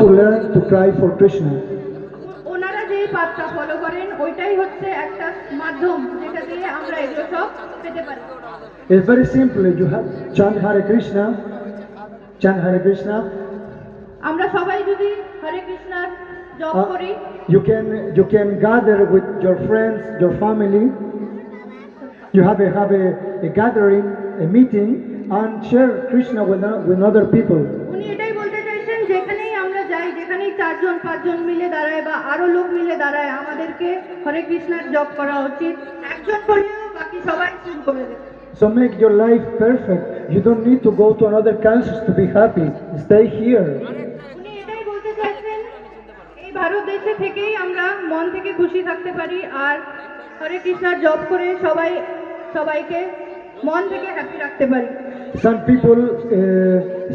to learn to cry for Krishna. ওনারা যেই পাথটা follow করেন ওইটাই হচ্ছে একটা মাধ্যম যেটা দিয়ে আমরা এগুলো সব পেতে পারি। It's very simple. You have chant Hare Krishna, chant Hare Krishna. আমরা সবাই যদি হরে কৃষ্ণার জপ করি, You can gather with your friends, your family. You have a gathering, a meeting, and share Krishna with other people. উনি এটাই বলতে চাইছেন যেখানেই আমরা যাই, যেখানেই 4-5 মিলে দাঁড়ায় বা আরো লোক মিলে দাঁড়ায়, আমাদেরকে হরে কৃষ্ণার জপ করা উচিত। একজন করলেও বাকি সবাই শুরু করে দেবে। So make your life perfect. You don't need to go to another countries to be happy. Stay here. উনি এটাই বলতে চাইছেন এই ভারত দেশে থেকেই আমরা মন থেকে খুশি থাকতে পারি আর হরে কৃষ্ণার জপ করে সবাইকে মন থেকে হ্যাপি রাখতে পারি।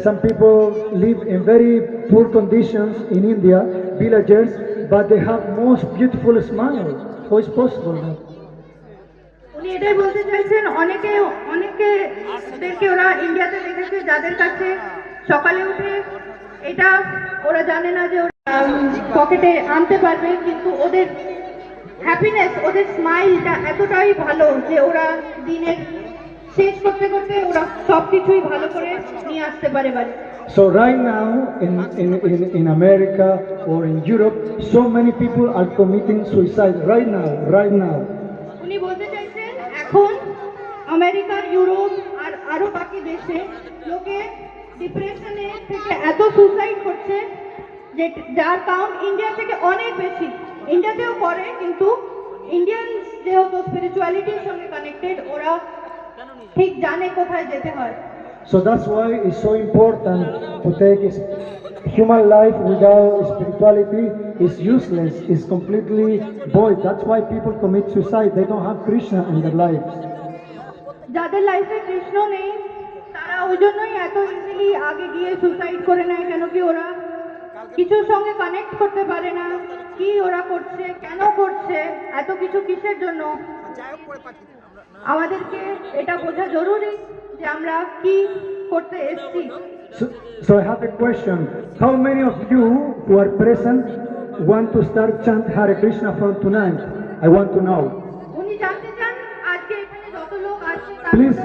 Some people live in very poor conditions in India, villagers, but they have most beautiful smile. How is possible? উনি এটাই বলতে চাইছেন অনেকেদেরকে ওরা ইন্ডিয়াতে দেখেছে যাদের কাছে সকালে উঠে এটা ওরা জানে না যে ওরা পকেটে আনতে পারবে, কিন্তু ওদের হ্যাপিনেস, ওদের স্মাইলটা এতটাই ভালো যে ওরা দিনের শেষ করতে করতে ওরা সবকিছুই ভালো করে নিয়ে আসতে পারে বাড়ি। So right now in America or in Europe, so many people are committing suicide right now. উনি বলতে চাইছেন এখন আমেরিকা, ইউরোপ আর আরো বাকি দেশে লোকে ডিপ্রেশনে থেকে এত সুসাইড করছে যে যার কাউন্ট ইন্ডিয়া থেকে অনেক বেশি। ইন্ডিয়াতেও করে, কিন্তু ইন্ডিয়ান যেহেতু স্পিরিচুয়ালিটির সঙ্গে কানেক্টেড, ওরা ঠিক জানে কোথায় যেতে হয়। So that's why it's so important to take human life without spirituality is useless, is completely void. That's why people commit suicide. They don't have Krishna in their lives. যাদের লাইফে কৃষ্ণ নেই তারা ওই জন্যই এত ইজিলি আগে গিয়ে সুসাইড করে নেয়, কেন কি ওরা কিছুর সঙ্গে কানেক্ট করতে পারে না, কি ওরা করছে, কেন করছে, এত কিছু কিসের জন্য। আমাদেরকে এটা বোঝা জরুরি যে আমরা কি করতে এসেছি। So I have a question. How many of you who are present want to start chant Hare Krishna from tonight? I want to know. উনি জানতে চান আজকে এখানে যত লোক আছে Please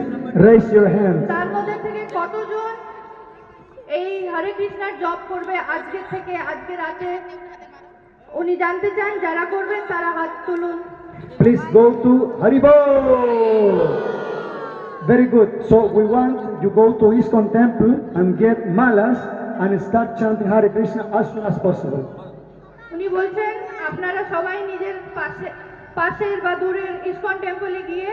raise your hand. তার মধ্যে থেকে কতজন এই হরে কৃষ্ণার জপ করবে আজকে থেকে, আজকে রাতে। উনি জানতে চান, যারা করবেন তারা হাত তুলুন। Please go to Haribol. Very good. So we want you go to ISKCON temple and get malas and start chanting Hare Krishna as soon as possible. উনি বলছেন আপনারা সবাই নিজের পাশের বা দূরের ইসকন টেম্পলে গিয়ে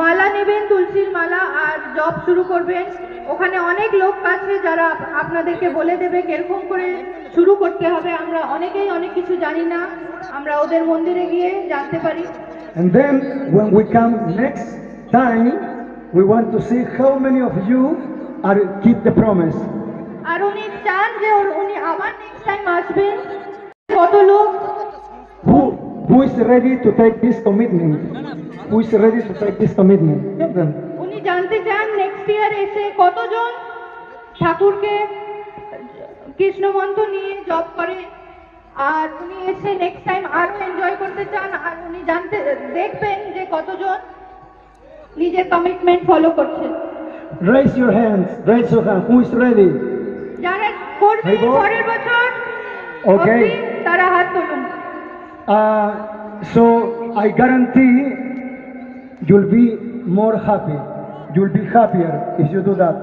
মালা নেবেন, তুলসীর মালা, আর জপ শুরু করবেন। ওখানে অনেক লোক আছে যারা আপনাদেরকে বলে দেবে কিরকম করে শুরু করতে হবে। আমরা অনেকেই অনেক কিছু জানি না, আমরা ওদের মন্দিরে গিয়ে জানতে পারি। And then when we come next time, we want to see how many of you are keep the promise. আর উনি চান যে উনি আবার নেক্সট টাইম আসবেন। কত লোক Who is ready to take this commitment? Who is ready to take this commitment? Tell them. উনি জানতে চান নেক্সট ইয়ার এসে কতজন ঠাকুরকে কৃষ্ণ মন্ত্র নিয়ে জপ করে, আর উনি এসে নেক্সট টাইম আরো এনজয় করতে চান। আর উনি দেখবেন যে কতজন নিজের কমিটমেন্ট ফলো করছে। Raise your hands. Raise your hand. Who is ready? যারা করবে পরের বছর Okay. অবধি তারা হাত তুলুন। So I guarantee you'll be more happy. You'll be happier if you do that.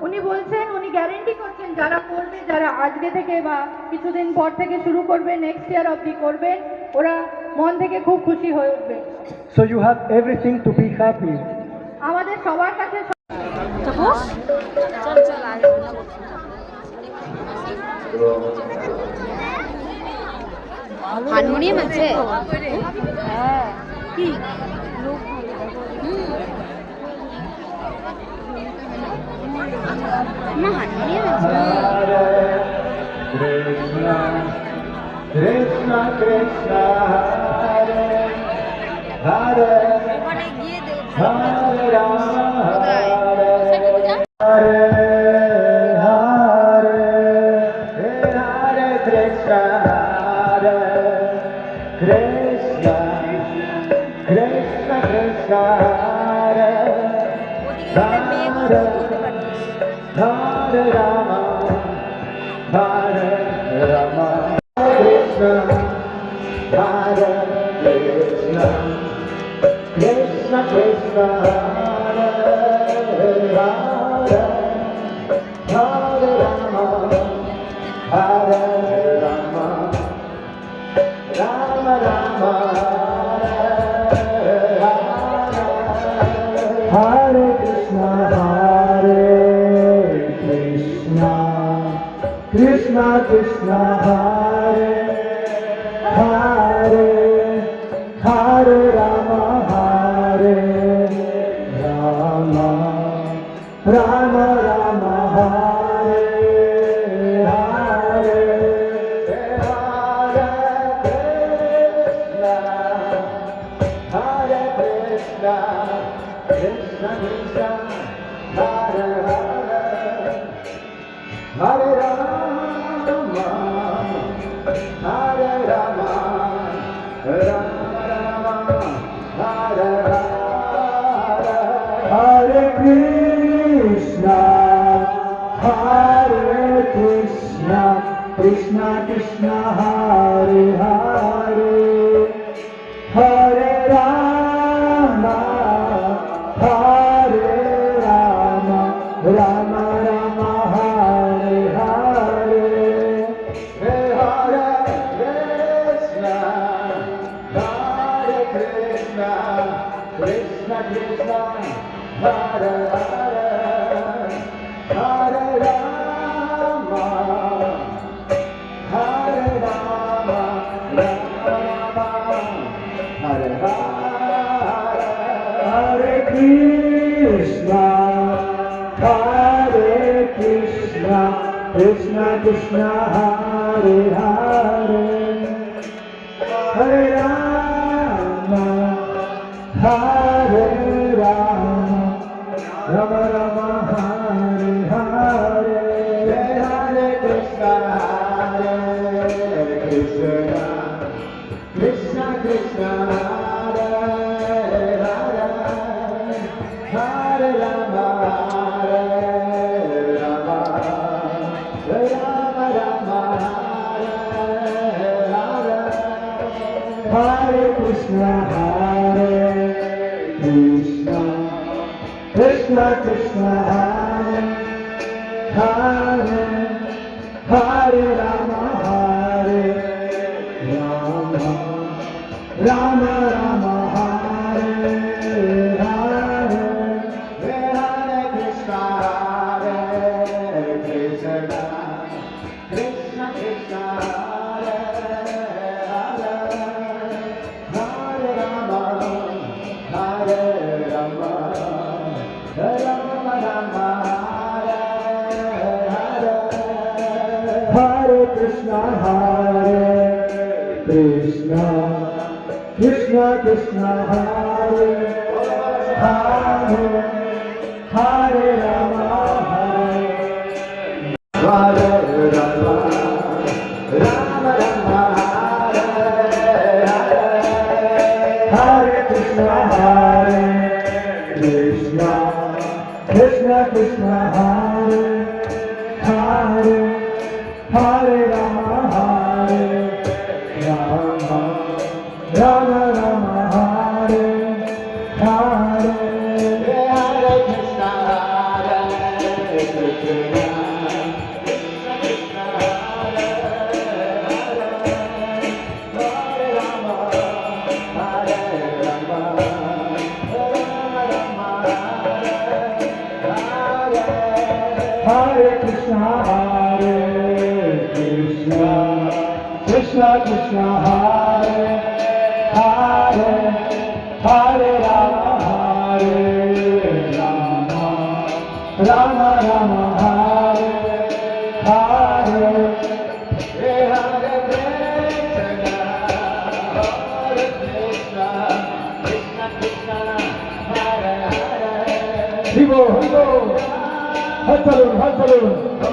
উনি বলছেন, উনি গ্যারেন্টি করছেন যারা করবে, যারা আজকে থেকে বা কিছুদিন পর থেকে শুরু করবে, নেক্সট ইয়ার অবধি করবেন, ওরা মন থেকে খুব খুশি হয়ে উঠবে। So you have everything to be happy. আমাদের সবার কাছে হারমোনিয়াম আছে? হ্যাঁ। কি না হারমোনিয়াম আছে? Krishna, Krishna, Krishna, Hare Hare, ওখানে গিয়ে Hare Rama, Hare কোথায়? Hare, Hare Krishna, Hare Krishna, Krishna Krishna, Hare Hare, Hare Rama, Hare Rama, Krishna, Hare Krishna, Krishna Krishna, Hare Hare, Hare Rama, Hare Rama, Rama Rama, Hare Hare, Hare Krishna, Krishna Krishna, Hare Hare, Hare Rama, Hare Rama, Rama Rama, Hare Hare. Hare Krishna, Krishna Krishna, Hare Hare, Hare Rama, Hare Rama, Rama Rama, Hare Hare, Hare Krishna, Krishna Krishna, Hare Hare, Hare Rama, Rama Rama, Hare Hare. Hare Krishna, Hare Krishna, Krishna Krishna, Hare Hare, Hare Rama, Hare Rama, Rama Rama, Hare Hare, Hare Krishna, Krishna Krishna, Hare Hare, Hare Rama, Rama Rama, Hare Hare. Hare Krishna, Hare Krishna, Krishna Krishna, Hare Hare, Hare Rama, Hare Rama, Rama Rama, Hare Hare. Hare Krishna, Krishna Krishna, Hare Hare, Rama, Hare Rama, Rama Rama, Hare Hare. Hare Krishna, Hare Krishna, Krishna Krishna, Hare Hare, Hare Rama, Hare Rama, Rama Rama, Hare Hare. Hare Krishna, Krishna Krishna, Hare Hare, Hare Rama, Hare Rama, Rama Rama, Hare Hare. Hare Krishna, Krishna Krishna, Hare Hare, Hare Rama, Rama Rama, Hare Hare. Hare Krishna, Hare Krishna, Krishna Krishna, Hare Hare, Hare Rama, Hare Rama, Rama Rama, Hare Hare. Hare Krishna, Krishna Krishna, Hare Hare, Hare Rama, Rama Rama, Hare Hare. Hare Krishna, Hare Krishna, Krishna Krishna, Hare Hare. Hare Hare, Hare